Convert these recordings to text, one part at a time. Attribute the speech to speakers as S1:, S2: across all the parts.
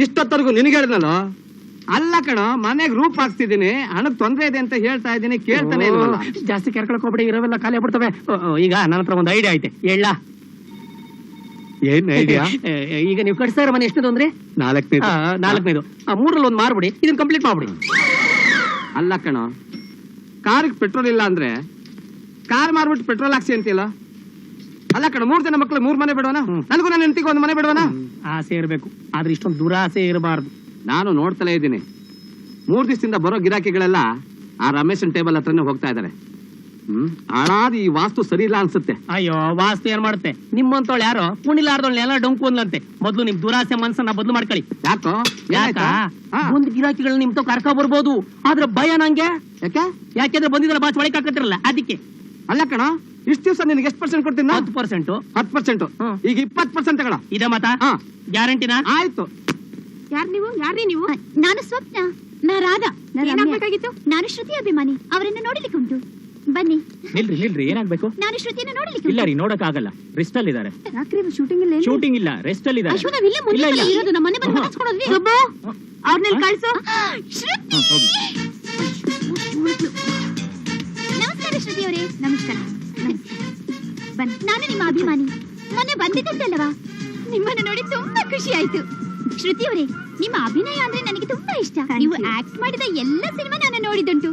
S1: ಇಷ್ಟೊತ್ತರೆಗೂ ನಿನಗೆ ಹೇಳಿದ್ನಲ್ಲ. ಅಲ್ಲ ಕಣ, ಮನೆಗೆ ರೂಪ್ ಹಾಕ್ತಿದ್ದೀನಿ, ಹಣಕ್ಕೆ ತೊಂದ್ರೆ ಇದೆ ಅಂತ ಹೇಳ್ತಾ ಇದ್ದೀನಿ, ಕೇಳ್ತಾನೆ ಇಲ್ವಲ್ಲ.
S2: ಜಾಸ್ತಿ ಕೆರ್ಕೊಳಕ್ ಹೋಗ್ಬಿಡಿ, ಇರೋವೆಲ್ಲ ಖಾಲಿ ಆಗ್ಬಿಡ್ತವೆ. ಈಗ ನನ್ನ ಹತ್ರ ಒಂದು ಐಡಿಯಾ ಐತೆ, ಹೇಳ.
S1: ಏನ್ ಐಡಿಯಾ?
S2: ಈಗ ನೀವು ಕಟ್ಸ್ತಾ ಇರೋ ಮನೆ ಎಷ್ಟದು ಅಂದ್ರೆ 4ನೇದು. 3ರಲ್ಲಿ ಒಂದು ಮಾರ್ಬಿಡಿ, ಇದನ್ನ ಕಂಪ್ಲೀಟ್ ಮಾಡ್ಬಿಡಿ.
S1: ಅಲ್ಲ ಕಣ, ಕಾರ್ಗೆ ಪೆಟ್ರೋಲ್ ಇಲ್ಲ ಅಂದ್ರೆ ಕಾರ್ ಮಾರ್ಬಿಟ್ಟು ಪೆಟ್ರೋಲ್ ಹಾಕ್ಸಿ ಅಂತಿಲ್ಲ. ಅಲ್ಲ ಕಣ, 3 ಜನ ಮಕ್ಳು 3 ಮನೆ ಬಿಡೋಣ, ನನಗೂ ನನ್ನ ಹೆಂಡತಿಗೆ 1 ಮನೆ ಬಿಡೋಣ.
S2: ಆಸೆ ಇರಬೇಕು, ಆದ್ರೆ ಇಷ್ಟೊಂದು ದುರಾಸೆ ಇರಬಾರ್ದು.
S1: ನಾನು ನೋಡ್ತಲೇ ಇದ್ದೀನಿ, 3 ದಿವಸದಿಂದ ಬರೋ ಗಿರಾಕಿಗಳೆಲ್ಲ ಆ ರಮೇಶನ್ ಟೇಬಲ್ ಹತ್ರನೇ ಹೋಗ್ತಾ ಇದಾರೆ. ಹಾಳಾದ ಈ ವಾಸ್ತು ಸರಿ ಇಲ್ಲ ಅನ್ಸುತ್ತೆ.
S2: ಅಯ್ಯೋ, ವಾಸ್ತು ಏನ್ ಮಾಡುತ್ತೆ? ನಿಮ್ಮಂತೋಳು ಯಾರೋ ಕುಣಿಲಾರ್ದೋಳ್ ಎಲ್ಲ ಡೊಂಕು ಅಂದ್ಲಂತೆ. ಮೊದ್ಲು ನಿಮ್ ದುರಾಸೆ ಮನ್ಸನ್ನ ಬದಲು ಮಾಡ್ಕೊಳ್ಳಿ.
S1: ಯಾಕೋ?
S2: ಒಂದ್ ಗಿರಾಕಿಗಳು ನಿಮ್ ಕರ್ಕೊ ಬರ್ಬೋದು, ಆದ್ರೆ ಭಯ ನಂಗೆ.
S1: ಯಾಕೆ?
S2: ಯಾಕೆಂದ್ರೆ ಬಂದಿದ್ದಲ್ಲ ಬಾಚ್ ಒಳಗೆ ಹಾಕತ್ತಿರಲ್ಲ, ಅದಕ್ಕೆ.
S1: ಅಲ್ಲ ಕಣ, ಇಷ್ಟು ದಿವಸ ನಿನ್ಗೆ ಎಷ್ಟು % ಕೊಡ್ತೀನಿ?
S2: 10%.
S1: 10%. ಈಗ 20% ತಗೊಳ.
S2: ಇದೆ ಮಾತಾ? ಗ್ಯಾರಂಟಿನಾ?
S1: ಆಯ್ತು.
S3: ಯಾರ್ರೀ ನೀವು? ನಾನು ಸ್ವಪ್ನ. ನಾ ರಾಧಾ. ಏನಾಗ್ಬೇಕಾಗಿತ್ತು? ನಾನು ಶ್ರುತಿ ಅಭಿಮಾನಿ, ಅವರನ್ನ ನೋಡ್ಲಿಕ್ಕೆ ಉಂಟು. ಬನ್ನಿ.
S4: ನಿಲ್ರಿ, ಏನಾಗ್ಬೇಕು?
S3: ನಾನು ಶ್ರುತಿಯನ್ನ ನೋಡ್ಲಿಕ್ಕೆ.
S4: ಇಲ್ಲ ರೀ, ನೋಡಕ್ ಆಗಲ್ಲ, ರೆಸ್ಟ್ ಅಲ್ಲಿ ಇದಾರೆ.
S3: ಯಾಕ್ರಿ ಶೂಟಿಂಗ್ ಇಲ್ಲ?
S4: ಶೂಟಿಂಗ್ ಇಲ್ಲ, ರೆಸ್ಟ್ ಅಲ್ಲಿ ಇದಾರೆ.
S3: ಅಶ್ವ, ನಾವಿಲ್ಲೇ ಮುಂದೆ ಇರೋದು, ನಮ್ಮ ಮನೆ ಬಂದು ಮಾತಾಡ್ಸ್ಕೊಂಡ್ವಿ. ಸುಬ್ಬು, ಅವ್ರನ್ನ ಕಳ್ಸು. ಶ್ರುತಿ. ನಮಸ್ಕಾರ ಶ್ರುತಿ ಅವರೇ. ನಮಸ್ಕಾರ. ಬನ್ನಿ, ನಾನು ನಿಮ್ಮ ಅಭಿಮಾನಿ. ಮೊನ್ನೆ ಬಂದಿದ್ದಲ್ವಾ, ನಿಮ್ಮನ್ನ ನೋಡಿ ತುಂಬಾ ಖುಷಿ ಆಯ್ತು. ಶ್ರುತಿ ಅವರೇ, ನಿಮ್ಮ ಅಭಿನಯ ಅಂದ್ರೆ ನನಗೆ ತುಂಬಾ ಇಷ್ಟ. ನೀವು ಆಕ್ಟ್ ಮಾಡಿದ ಎಲ್ಲ ಸಿನಿಮಾ ನಾನು ನೋಡಿದುಂಟು.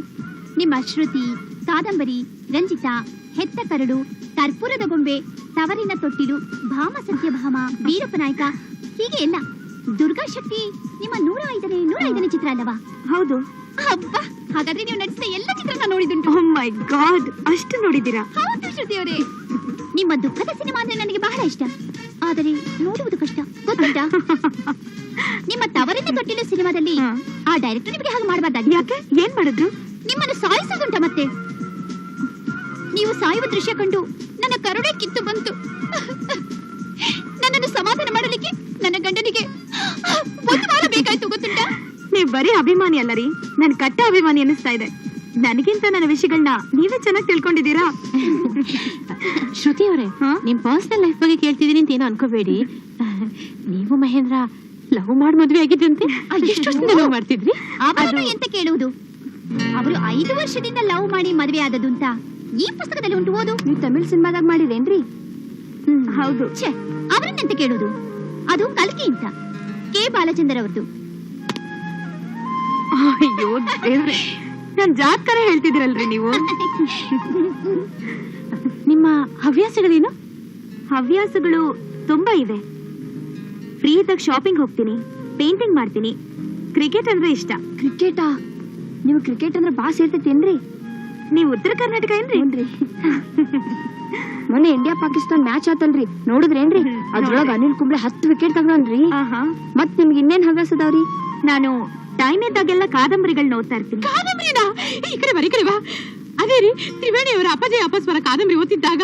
S3: ನಿಮ್ಮ ಶ್ರುತಿ, ಕಾದಂಬರಿ, ರಂಜಿತಾ, ಹೆತ್ತ ಕರಡು, ಕರ್ಪೂರದ ಗೊಂಬೆ, ತವರಿನ ತೊಟ್ಟಿಲು, ಭಾಮ ಸತ್ಯಭಾಮ, ವೀರಪ್ಪ ನಾಯಕ, ಹೀಗೆ ಎಲ್ಲ. ದುರ್ಗಾ ಶಕ್ತಿ ನಿಮ್ಮ 105ನೇ ಚಿತ್ರ ಅಲ್ಲವಾ? ಹೌದು. ಹಬ್ಬ, ಹಾಗಾದ್ರೆ ನೀವು ನಟಿಸಿದ ಎಲ್ಲ ಚಿತ್ರನ ನೋಡಿದುಂಟು. ಓ ಮೈ ಗಾಡ್, ಅಷ್ಟು ನೋಡಿದ್ದೀರಾ? ಹೌದು ಶ್ರುತಿ ಅವರೇ. ನಿಮ್ಮ ದುಃಖದ ಸಿನಿಮಾ ಅಂದ್ರೆ ನನಗೆ ಬಹಳ ಇಷ್ಟ, ಆದರೆ ನೋಡುವುದು ಕಷ್ಟ, ಗೊತ್ತುಂಟಾ? ನಿಮ್ಮ ತವರಿನ ತೊಟ್ಟಿಲು ಸಿನಿಮಾದಲ್ಲಿ ಆ ಡೈರೆಕ್ಟರ್ ನಿಮಗೆ ಹಾಗೆ ಮಾಡಬಾರ್ದಾಗಿ. ಯಾಕೆ? ಏನ್ ಮಾಡಿದ್ರು? ನಿಮ್ಮನ್ನು ಸಾಯಿಸೋದುಂಟ. ಮತ್ತೆ ನೀವು ಸಾಯುವ ದೃಶ್ಯ ಕಂಡು ನನ್ನ ಕರುಣೆ ಕಿತ್ತು ಬಂತು. ನನ್ನನ್ನು ಸಮಾಧಾನ ಮಾಡಲಿಕ್ಕೆ ನನ್ನ ಗಂಡನಿಗೆ 1 ವಾರ ಬೇಕಾಯ್ತು, ಗೊತ್ತುಂಟಾ? ನೀವು ಬರೀ ಅಭಿಮಾನಿ ಅಲ್ಲ ರೀ, ನನ್ ಕಟ್ಟ ಅಭಿಮಾನಿ ಅನ್ನಿಸ್ತಾ ಇದೆ. ನನಗಿಂತ ನನ್ನ ವಿಷಯಗಳನ್ನ ನೀವೇ ಚೆನ್ನಾಗಿ ತಿಳ್ಕೊಂಡಿದ್ದೀರಾ. ಶ್ರುತಿ ಅವರೇ, ನಿಮ್ ಪರ್ಸನಲ್ ಲೈಫ್ ಬಗ್ಗೆ ಕೇಳ್ತಿದೀನಿ ಅಂತ ಏನೋ ಅನ್ಕೋಬೇಡಿ. ನೀವು ಮಹೇಂದ್ರ ಲವ್ ಮಾಡಿ ಮದ್ವೆ ಆಗಿದ್ದಂತೆ? ಎಷ್ಟು ಲವ್ ಮಾಡ್ತಿದ್ರಿ? ಅವರನ್ನು ಎಂತ ಕೇಳುವುದು? ಅವರು 5 ವರ್ಷದಿಂದ ಲವ್ ಮಾಡಿ ಮದ್ವೆ ಆದದ್ದು ಅಂತ ಈ ಪುಸ್ತಕದಲ್ಲಿ ಉಂಟು, ಓದು. ನೀವು ತಮಿಳ್ ಸಿನಿಮಾದಾಗ ಮಾಡಿರೇನ್ರಿ? ಹೌದು. ಛೇ, ಅವರನ್ನೆಂತ ಕೇಳುವುದು? ಅದು ಕಲ್ಕಿ ಅಂತ, ಕೆ ಬಾಲಚಂದರ್ ಅವ್ರದ್ದು. ಅಯ್ಯೋ ದೇವ್ರೆ, ನನ್ ಜಾತ್ಕರ ಹೇಳ್ತಿದಿರಲ್ರಿ ನೀವು. ನಿಮ್ಮ ಹವ್ಯಾಸಗಳೇನು? ಹವ್ಯಾಸಗಳು ತುಂಬಾ ಇದೆ. ಫ್ರೀ ಇದ್ದಾಗ ಶಾಪಿಂಗ್ ಹೋಗ್ತೀನಿ, ಪೇಂಟಿಂಗ್ ಮಾಡ್ತೀನಿ, ಕ್ರಿಕೆಟ್ ಅಂದ್ರೆ ಇಷ್ಟ. ಕ್ರಿಕೆಟಾ? ನೀವು ಕ್ರಿಕೆಟ್ ಅಂದ್ರೆ ಬಾಸ್ ಹೇಳ್ತೇನ್ರಿ. ನೀವು ಉತ್ತರ ಕರ್ನಾಟಕ ಏನ್ರಿ? ಮೊನ್ನೆ ಇಂಡಿಯಾ ಪಾಕಿಸ್ತಾನ್ ಮ್ಯಾಚ್ ಆತಲ್ರಿ, ನೋಡಿದ್ರೇನ್ರಿ? ಅದ್ರೊಳಗ ಅನಿಲ್ ಕುಂಬ್ಳೆ 10 ವಿಕೆಟ್ ತಗೊಂಡ್ರಿ. ಮತ್ ನಿಮ್ಗೆ ಇನ್ನೇನ್ ಹವ್ಯಾಸ ಅದಾವ್ರಿ? ನಾನು ಟೈಮ್ ಇದ್ದಾಗೆಲ್ಲ ಕಾದಂಬರಿಗಳನ್ನ ಓದ್ತಾ ಇರ್ತೀನಿ. ಕಾದಂಬರಿನಾ? ಈ ಕಡೆ ಬರೀ ಕಡೆ ಬಾ. ಅದೇ ರೀ, ತ್ರಿವೇಣಿ ಅವರ ಅಪ್ಪಾಜಿ ಅಪ್ಪಸ್ವರ ಕಾದಂಬರಿ ಓದ್ತಿದ್ದಾಗ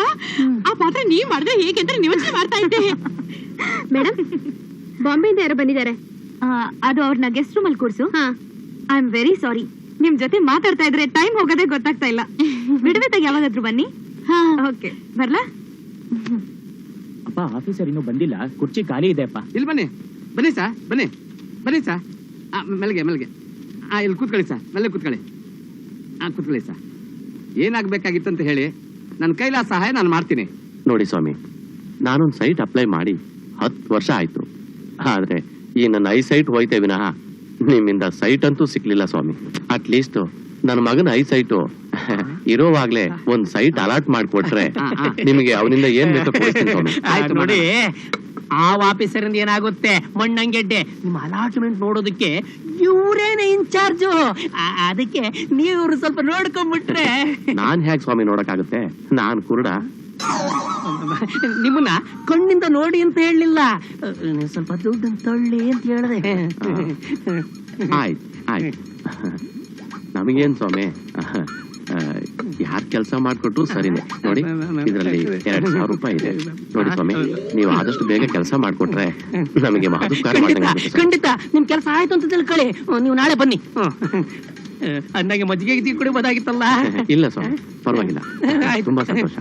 S3: ಆ ಪಾತ್ರ ನೀವ್ ಮಾಡಿದ್ರೆ ಹೇಗೆ ಅಂತ ಯೋಚನೆ ಮಾಡ್ತಾ ಇದ್ದೆ. ಮೇಡಮ್, ಬಾಂಬೆಯಿಂದ ಯಾರೋ ಬಂದಿದ್ದಾರೆ, ಅದು ಅವ್ರನ್ನ ಗೆಸ್ಟ್ ರೂಮ್ ಅಲ್ಲಿ ಕೂರ್ಸು. ಐ ಆಮ್ ವೆರಿ ಸಾರಿ, ನಿಮ್ ಜೊತೆ ಮಾತಾಡ್ತಾ ಇದ್ರೆ ಟೈಮ್ ಹೋಗೋದೇ ಗೊತ್ತಾಗ್ತಾ ಇಲ್ಲ. ಬಿಡುವೆದಾಗ ಯಾವಾಗಾದ್ರೂ ಬನ್ನಿ. ಓಕೆ, ಬರ್ಲಾ?
S4: ಅಪ್ಪ, ಆಫೀಸರ್ ಇನ್ನೂ ಬಂದಿಲ್ಲ, ಕುರ್ಚಿ ಖಾಲಿ ಇದೆ ಅಪ್ಪ.
S1: ಇಲ್ಲಿ ಬನ್ನಿ. ಬನ್ನಿ ಸರ್, ಬನ್ನಿ ಬನ್ನಿ ಸರ್. ಮೆಲ್ಗೆ ಇಲ್ಲಿ ಕೂತ್ಕೊಳ್ಳಿ ಸರ್, ಮೆಲ್ಲೆ ಕೂತ್ಕೊಳ್ಳಿ. ಕೂತ್ಕೊಳ್ಳಿ ಸರ್. ಏನಾಗ್ಬೇಕಾಗಿತ್ತು ಅಂತ ಹೇಳಿ, ನನ್ನ ಕೈಲಾದ ಸಹಾಯ ನಾನು ಮಾಡ್ತೀನಿ.
S5: ನೋಡಿ ಸ್ವಾಮಿ, ನಾನೊಂದು ಸೈಟ್ ಅಪ್ಲೈ ಮಾಡಿ 10 ವರ್ಷ ಆಯ್ತು, ಆದ್ರೆ ಈ ನನ್ನ ಐಸೈಟ್ ಹೋಯ್ತೆ ವಿನಃ ನಿಮ್ಮಿಂದ ಸೈಟ್ ಅಂತೂ ಸಿಕ್ಲಿಲ್ಲ ಸ್ವಾಮಿ. ಅಟ್ಲೀಸ್ಟ್ ನನ್ನ ಮಗನ ಐಸೈಟು ಇರೋವಾಗ್ಲೇ ಒಂದ್ ಸೈಟ್ ಅಲಾಟ್ ಮಾಡ್ಕೊಟ್ರೆ ನಿಮಗೆ ಅವನಿಂದ ಏನ್ ಬೇಕು ಕೊಡ್ತೀನಿ ಸ್ವಾಮಿ.
S2: ನೋಡಿ, ಆ ಆಫೀಸರಿಂದ ಏನಾಗುತ್ತೆ, ಮಣ್ಣಂಗೆಡ್ಡೆ ನಿಮ್ಮ ಅಲಾಟ್ಮೆಂಟ್ ನೋಡೋದಕ್ಕೆ ಇವರೇನೆ ಇನ್ಚಾರ್ಜು. ಅದಕ್ಕೆ ನೀವು ಸ್ವಲ್ಪ ನೋಡ್ಕೊಂಡ್ಬಿಟ್ರೆ.
S5: ನಾನ್ ಹೇಗ್ ಸ್ವಾಮಿ ನೋಡಕ್ಕಾಗುತ್ತೆ? ನಾನ್ ಕುರುಡ.
S2: ನಿಮ್ಮನ್ನ ಕಣ್ಣಿಂದ ನೋಡಿ ಅಂತ ಹೇಳಲಿಲ್ಲ, ಸ್ವಲ್ಪ ದುಡ್ಡು ತಳ್ಳಿ ಅಂತ ಹೇಳಿದೆ.
S5: ಆಯ್ತು. ನಮಗೇನ್ ಸ್ವಾಮಿ, ಯಾರ್ ಕೆಲಸ ಮಾಡ್ಕೊಟ್ರು ಸರಿನೇ. ನೋಡಿ, ಇದರಲ್ಲಿ 2,000 ರೂಪಾಯಿ ಇದೆ. ನೋಡಿ ಸ್ವಾಮಿ, ನೀವು ಆದಷ್ಟು ಬೇಗ ಕೆಲಸ ಮಾಡ್ಕೊಟ್ರೆ ನಮಗೆ ಮಹತ್ಕಾರ ಮಾಡಿದಂಗೆ.
S2: ಖಂಡಿತ ನಿಮ್ ಕೆಲಸ ಆಯ್ತು ಅಂತ ತಿಳ್ಕೊಳ್ಳಿ. ನೀವು ನಾಳೆ ಬನ್ನಿ. ಅಂದಾಗೆ ಮಜ್ಜಿಗೆ ಕೂಡ ಬೋದಾಗಿತ್ತಲ್ಲ.
S5: ಇಲ್ಲ ಸ್ವಾಮಿ, ಪರವಾಗಿಲ್ಲ, ತುಂಬಾ ಸಂತೋಷ.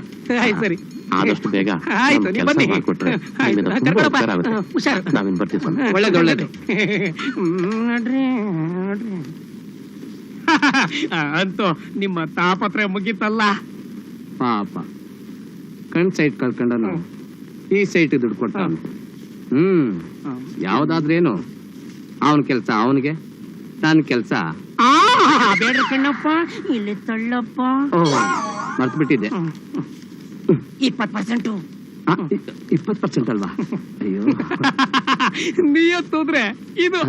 S2: ಆಯ್ತು, ಸರಿ.
S5: ಆದಷ್ಟು ಬೇಗ
S2: ಆಯ್ತು, ನೀವು
S5: ಕೆಲಸ
S2: ಬನ್ನಿ.
S5: ಮಾಡ್ಕೊಟ್ರೆ
S2: ಆಯ್ತು,
S5: ನಿಮ್ಮಿಂದ ತುಂಬಾ
S2: ಕರ್ಕೊಂಡಪ್ಪ.
S5: ಉಪಕಾರ ಆಗುತ್ತೆ.
S2: ಹುಷಾರು.
S5: ನಾವಿನ್ ಬರ್ತೀವಿ ಸ್ವಾಮಿ.
S1: ಒಳ್ಳೇದು ಒಳ್ಳೇದು.
S2: ನೋಡ್ರಿ ನೋಡ್ರಿ. ಅಂತೂ ನಿಮ್ಮ ತಾಪತ್ರೆ ಮುಗೀತಲ್ಲ.
S1: ಪಾಪ ಕಣ್ ಸೈಟ್ ಕಳ್ಕೊಂಡನು ಈ ಸೈಟ್ ದುಡ್ಡು ಕೊಟ್ಟ. ಯಾವ್ದಾದ್ರೇನು ಅವನ ಕೆಲ್ಸ ಅವನಿಗೆ, ನನ್ನ ಕೆಲ್ಸ
S2: ಬೇಡ ಕಣ್ಣಪ್ಪ, ಇಲ್ಲಿ ತಳ್ಳಪ್ಪ.
S1: ಮರ್ತು ಬಿಟ್ಟಿದ್ದೆ.
S2: 20%.
S1: 20% ಅಲ್ವಾ? ಅಯ್ಯೋ,
S2: ನೀಯತ್ತೋದ್ರೆ ಇದು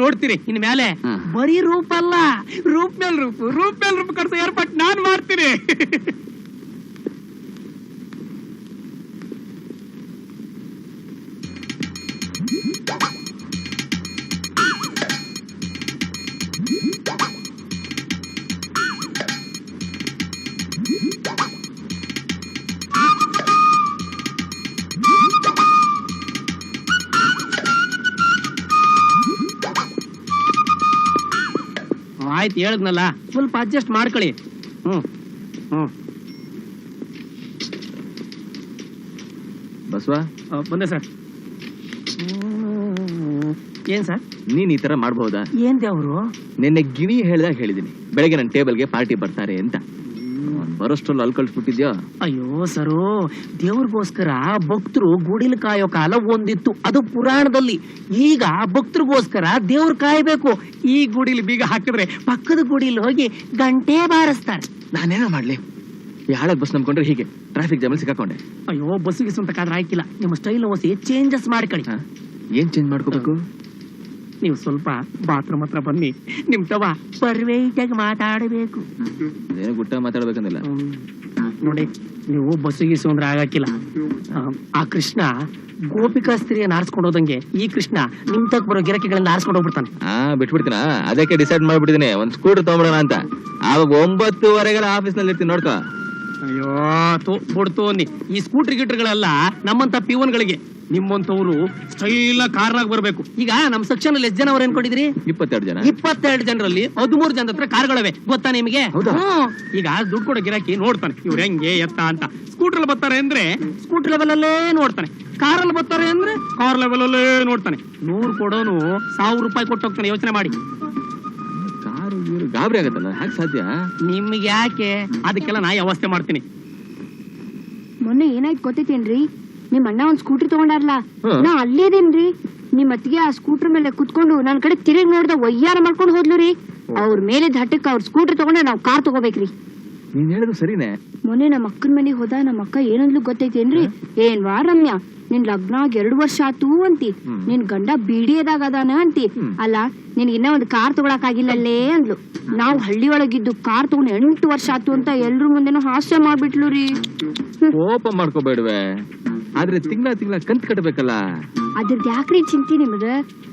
S2: ನೋಡ್ತೀರಿ ಇನ್ ಮೇಲೆ
S1: ಹಾ.
S2: ಬರೀ ರೂಪ ಅಲ್ಲ, ರೂಪ್ ಮೇಲ್ ರೂಪ್ ಕಟ್ಸೋ ಏರ್ಪಾಟ್ ನಾನ್ ಮಾಡ್ತೀನಿ. ಆಯ್ತು ಹೇಳದ್ನಲ್ಲ, ಸ್ವಲ್ಪ ಅಡ್ಜಸ್ಟ್ ಮಾಡ್ಕೊಳ್ಳಿ.
S4: ಬಸವ,
S2: ಬಂದೆ ಸರ್. ಏನ್ ಸರ್?
S4: ನೀನ್ ಈ ತರ ಮಾಡ್ಬಹುದಾ?
S2: ಏನ್ ದೇವ್ರು?
S4: ನಿನ್ನೆ ಗಿಣಿ ಹೇಳ್ದಾಗ ಹೇಳಿದೀನಿ, ಬೆಳಗ್ಗೆ ನನ್ನ ಟೇಬಲ್ಗೆ ಪಾರ್ಟಿ ಬರ್ತಾರೆ ಅಂತ. ಬರೋಷ್ಟ್ರಲ್ಲಿ ಅಲ್ಲಿ ಕಳ್ಸ್ಬಿಟ್ಟಿದ್ಯಾ?
S2: ಅಯ್ಯೋ ಸರು, ದೇವ್ರಿಗೋಸ್ಕರ ಭಕ್ತರು ಗುಡಿಲ್ ಕಾಯೋ ಕಾಲ ಒಂದಿತ್ತು, ಅದು ಪುರಾಣದಲ್ಲಿ. ಈಗ ಭಕ್ತರಿಗೋಸ್ಕರ ದೇವ್ರು ಕಾಯ್ಬೇಕು. ಈ ಗುಡಿಲಿ ಬೀಗ ಹಾಕಿದ್ರೆ ಪಕ್ಕದ ಗುಡಿಲಿ ಹೋಗಿ ಗಂಟೆ ಬಾರಿಸ್ತಾರೆ.
S4: ನಾನೇನೋ ಮಾಡ್ಲಿ, ಯಾಳಗ್ ಬಸ್ ನಂಬ್ಕೊಂಡ್ರೆ ಹೀಗೆ ಟ್ರಾಫಿಕ್ ಜಾಮಲ್ಲಿ ಸಿಕ್ಕಾಕೊಂಡೆ.
S2: ಅಯ್ಯೋ, ಬಸ್ಸಿಗೆ ಸ್ವಂತಕ್ಕಾದ್ರೆ ಆಯ್ಕಿಲ್ಲ, ನಿಮ್ಮ ಸ್ಟೈಲ್ ಹೊಸಿ ಚೇಂಜಸ್ ಮಾಡ್ಕೊಳ್ಳಿ.
S4: ಹ? ಏನ್ ಚೇಂಜ್ ಮಾಡ್ಕೋಬೇಕು?
S2: ನೀವು ಸ್ವಲ್ಪ ಬಾತ್ರೂಮ್ ಹತ್ರ ಬನ್ನಿ, ನಿಮ್ ತವ ಪರ್ವೈಟ್ ಆಗಿ ಮಾತಾಡಬೇಕು.
S4: ಅದೇನೋ ಗುಟ್ಟ ಮಾತಾಡ್ಬೇಕಂದಿಲ್ಲ.
S2: ನೋಡಿ, ನೀವು ಬಸ್ಸಿಗೆ ಅಂದ್ರೆ ಆಗಕ್ಕಿಲ್ಲ. ಆ ಕೃಷ್ಣ ಗೋಪಿಕಾ ಸ್ತ್ರೀಯನ್ನ ಆರಿಸ್ಕೊಂಡು ಹೋದಂಗೆ ಈ ಕೃಷ್ಣ ನಿಮ್ ತಕ್ ಬರೋ ಗಿರಕಿಗಳಿಂದ ಆರಿಸ್ಕೊಂಡು ಹೋಗ್ಬಿಡ್ತಾನೆ.
S4: ಬಿಟ್ಬಿಡ್ತೀನ, ಅದಕ್ಕೆ ಡಿಸೈಡ್ ಮಾಡ್ಬಿಟ್ಟಿದೀನಿ ಒಂದ್ ಸ್ಕೂಟರ್ ತಗೊಂಡ್ಬಿಡೋಣ ಅಂತ. ಆವಾಗ 9:30 ಆಫೀಸ್ ನಲ್ಲಿ ಇರ್ತೀನಿ, ನೋಡ್ಕೋ.
S2: ಅಯ್ಯೋ ಬಿಡ್ತು ಅನ್ನಿ. ಈ ಸ್ಕೂಟರ್ ಗಿಟ್ರ್ಗಳೆಲ್ಲ ನಮ್ಮಂತ ಪಿವನ್ಗಳಿಗೆ, ನಿಮ್ಮಂತವ್ರು ಸ್ಟೈಲ್ ಕಾರ್ನಾಗ ಬರ್ಬೇಕು. ಈಗ ನಮ್ ಸೆಕ್ಷನ್ ಅಲ್ಲಿ ಎಷ್ಟು ಜನ ಅವ್ರು ಅನ್ಕೊಂಡಿದ್ರಿ?
S4: 22 ಜನ.
S2: 22 ಜನರಲ್ಲಿ 13 ಜನದ ಹತ್ರ ಕಾರ್ಗಳವೆ, ಗೊತ್ತಾ ನಿಮಗೆ?
S4: ಹೌದಾ?
S2: ಈಗ ದುಡ್ಡು ಕೊಡೋ ಗಿರಾಕಿ ನೋಡ್ತಾನೆ ಇವ್ರು ಹೆಂಗೆ ಎತ್ತ ಅಂತ. ಸ್ಕೂಟರ್ ಬರ್ತಾರೆ ಅಂದ್ರೆ ಸ್ಕೂಟರ್ ಲೆವೆಲ್ ಅಲ್ಲೇ ನೋಡ್ತಾನೆ, ಕಾರಲ್ಲಿ ಬರ್ತಾರೆ ಅಂದ್ರೆ ಕಾರ್ ಲೆವೆಲ್ ಅಲ್ಲೇ ನೋಡ್ತಾನೆ. 100 ಕೊಡೋನು 1000 ರೂಪಾಯಿ ಕೊಟ್ಟು ಹೋಗ್ತಾನೆ. ಯೋಚನೆ ಮಾಡಿ.
S4: ಕಾರು ಗಾಬರಿ ಆಗತ್ತಲ್ಲ, ಹ್ಯಾಕ್ ಸಾಧ್ಯ?
S2: ನಿಮ್ಗೆ ಯಾಕೆ? ಅದಕ್ಕೆಲ್ಲ ನಾ ವ್ಯವಸ್ಥೆ ಮಾಡ್ತೀನಿ.
S3: ಮೊನ್ನೆ ಏನಾಯ್ತು ಗೊತ್ತೈತೇನ್ರಿ? ನಿಮ್ ಅಣ್ಣ ಒಂದ್ ಸ್ಕೂಟರ್ ತಗೊಂಡಾರ್ಲಾ,
S4: ಹ್ಮ್.
S3: ನಾ ಅಲ್ಲೇದೇನ್ರಿ. ನಿಮ್ ಅತ್ತಿಗೆ ಆ ಸ್ಕೂಟರ್ ಮೇಲೆ ಕುತ್ಕೊಂಡು ನನ್ ಕಡೆ ತಿರುಗಿ ನೋಡ್ದ ಒಯ್ಯಾರ ಮಾಡ್ಕೊಂಡು ಹೋದ್ಲು ರೀ. ಅವ್ರ ಮೇಲೆ ಹಟ್ಟಕ್ಕೆ ಅವ್ರ ಸ್ಕೂಟರ್ ತಗೊಂಡ್ರೆ ನಾವ್ ಕಾರ್ ತಗೋಬೇಕ್ರಿ.
S4: ನೀನ್ ಹೇಳುದು ಸರಿನೇ.
S3: ಮೊನ್ನೆ ನಮ್ಮ ಅಕ್ಕನ ಮನೆಗೆ ಹೋದ, ನಮ್ಮ ಅಕ್ಕ ಏನಂದ್ಲು ಗೊತ್ತೈತೇನ್ರಿ? ಏನ್ವಾ ರಮ್ಯಾ, ನಿನ್ ಲಗ್ನ ಆಗಿ 2 ವರ್ಷ ಆತು ಅಂತಿ, ನಿನ್ ಗಂಡ ಬಿಡಿಯದಾಗ ಅದಾನ ಅಂತಿ. ಅಲ್ಲ, ನಿನ್ಗೆ ಇನ್ನ ಒಂದ್ ಕಾರ್ ತಗೊಳಕ್ ಆಗಿಲ್ಲಲ್ಲೇ ಅಂದ್ಲು. ನಾವ್ ಹಳ್ಳಿ ಒಳಗಿದ್ದು ಕಾರ್ ತಗೊಂಡ್ 8 ವರ್ಷ ಆತು ಅಂತ ಎಲ್ರ ಮುಂದೆನೂ ಹಾಸ್ಯ ಮಾಡ್ಬಿಟ್ಲು ರೀ.
S4: ಕೋಪ ಮಾಡ್ಕೋಬೇಡ್ವೆ, ಆದ್ರೆ ತಿಂಗಳ ಕಂತ್ ಕಟ್ಟಬೇಕಲ್ಲ.
S3: ಅದ್ರದ್ದು ಯಾಕ್ರಿ ಚಿಂತೆ ನಿಮ್ಗ?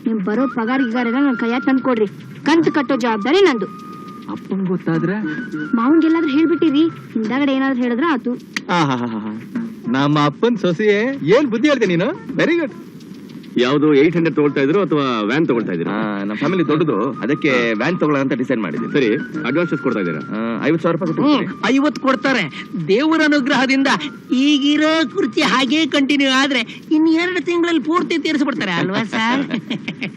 S3: ನಿಮ್ ಬರೋ ಪಗಾರ ಗಿಗಾರೆಲ್ಲ ನನ್ ಕೈಯಾಗ ತಂದ್ ಕೊಡ್ರಿ. ಕಂತು ಕಟ್ಟೋ ಜವಾಬ್ದಾರಿ ನಂದು.
S4: ಅಪ್ಪನ್ ಗೊತ್ತಾದ್ರೆ?
S3: ಮಾವನ್ಗೆಲ್ಲಾದ್ರೂ ಹೇಳ್ಬಿಟ್ಟಿರಿ, ಹಿಂದಾಗಡೆ ಏನಾದ್ರು ಹೇಳಿದ್ರ ಆತು.
S4: ನಮ್ಮ ಅಪ್ಪನ್ ಸೊಸೆಯೇ, ಏನ್ ಬುದ್ಧಿ ಹೇಳ್ದೆ ನೀನು. Very good.
S5: ಯಾವ್ದು 800 ತಗೊಳ್ತಾ ಇದ್ರು ಅಥವಾ ವ್ಯಾನ್ ತಗೊಳ್ತಾ ಇದ್ದೀರಾ?
S4: ನಮ್ಮ ಫ್ಯಾಮಿಲಿ ದೊಡ್ಡದು, ಅದಕ್ಕೆ ವ್ಯಾನ್ ತಗೊಳ್ಳೋಣ ಅಂತ ಡಿಸೈಡ್ ಮಾಡಿದ್ವಿ.
S5: ಸರಿ, ಅಡ್ವಾನ್ಸ್ ಎಷ್ಟು ಕೊಡ್ತಾ ಇದ್ದೀರಾ?
S4: 50,000 ರೂಪಾಯಿ ಕೊಟ್ಟು
S2: 50 ಕೊಡ್ತಾರೆ. ದೇವರ ಅನುಗ್ರಹದಿಂದ ಈಗಿರೋ ಕುರ್ಚಿ ಹಾಗೇ ಕಂಟಿನ್ಯೂ ಆದ್ರೆ ಇನ್ 2 ತಿಂಗಳಲ್ಲಿ ಪೂರ್ತಿ ತೀರಿಸ್ಬಿಡ್ತಾರೆ ಅಲ್ವಾ ಸರ್?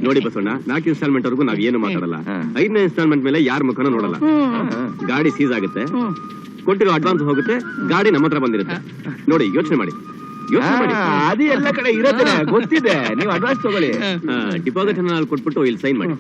S5: ನೋಡಿ ಬಸವಣ್ಣ, 4 ಇನ್ಸ್ಟಾಲ್ಮೆಂಟ್ ವರೆಗೂ ನಾವ್ ಏನು ಮಾತಾಡಲ್ಲ. 5ನೇ ಇನ್ಸ್ಟಾಲ್ಮೆಂಟ್ ಮೇಲೆ ಯಾರ ಮುಖನೂ ನೋಡಲ್ಲ. ಗಾಡಿ ಸೀಸ್ ಆಗುತ್ತೆ, ಕೊಟ್ಟಿರೋ ಅಡ್ವಾನ್ಸ್ ಹೋಗುತ್ತೆ, ಗಾಡಿ ನಮ್ಮ ಹತ್ರ ಬಂದಿರುತ್ತೆ. ನೋಡಿ, ಯೋಚನೆ ಮಾಡಿ.
S4: ಅದು ಎಲ್ಲ ಕಡೆ ಇರೋದೇ ಗೊತ್ತಿದೆ. ನೀವು ಅಡ್ವಾನ್ಸ್ ತಗೊಳ್ಳಿ.
S5: ಡಿಪಾಸಿಟ್ ಕೊಟ್ಬಿಟ್ಟು ಇಲ್ಲಿ ಸೈನ್ ಮಾಡಿ.